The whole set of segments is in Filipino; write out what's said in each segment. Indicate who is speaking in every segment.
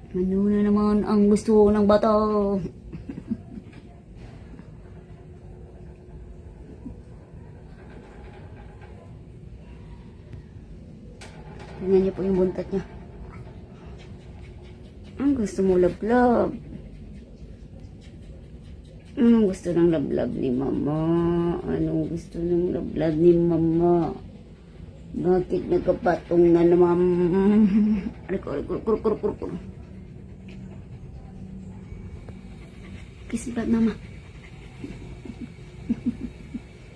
Speaker 1: Ano na naman ang gusto ng bata? Tingnan niyo po yung buntot niya. Ang gusto mo lablab. Anong gusto ng lablab ni mama? Anong gusto ng lablab ni mama? Bakit nagkapatong na naman? Kur. Kiss mo mama.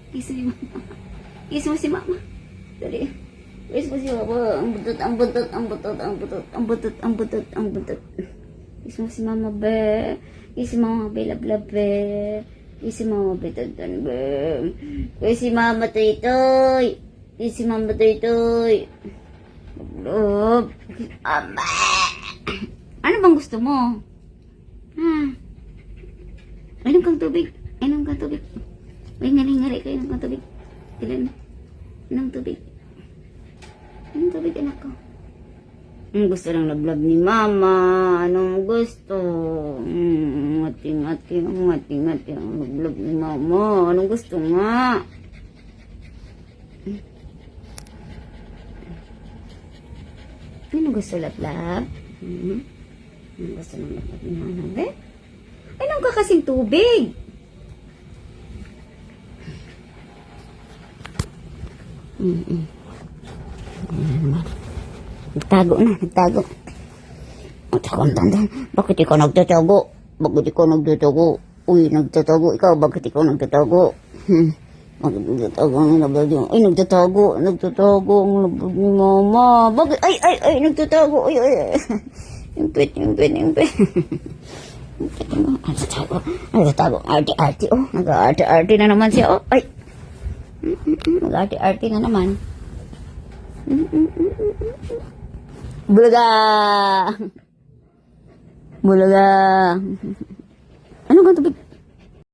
Speaker 1: Kiss mo mama. Kiss mo si mama. Dali. Kiss mo si mama. Ang butot. Kiss mo si mama be. Kiss si mama be lablab be. Kiss si mama be tantan be. Kiss si mama toy. Kiss si mama toy. Lablab. Aba. Ano bang gusto mo? Inom kang tubig. Uy, ngari kayo, inom kang tubig. Ilan? Inom tubig. Inom tubig, anak ko. Anong gusto ng lablab ni mama? Anong gusto? Ngati-ngati ang lablab ni mama. Anong gusto nga? Anong gusto lablab? Anong gusto ng lablab ni mama? Be? Inom ka kasing tubig. Nagtago. Bakit ikaw nagtatago? Uy, nagtatago. Ikaw, bakit ikaw nagtatago? Nagtatago ang lablab niyo. Ay, nagtatago ang lablab ni mama. Bakit? Ay, nagtatago. Ay. Impit. Nagtatago. Arte-arte, oh. Nag-arte-arte na naman siya, oh. Ay. Nag-arte-arte na naman. Bulaga. Ano ka tubig?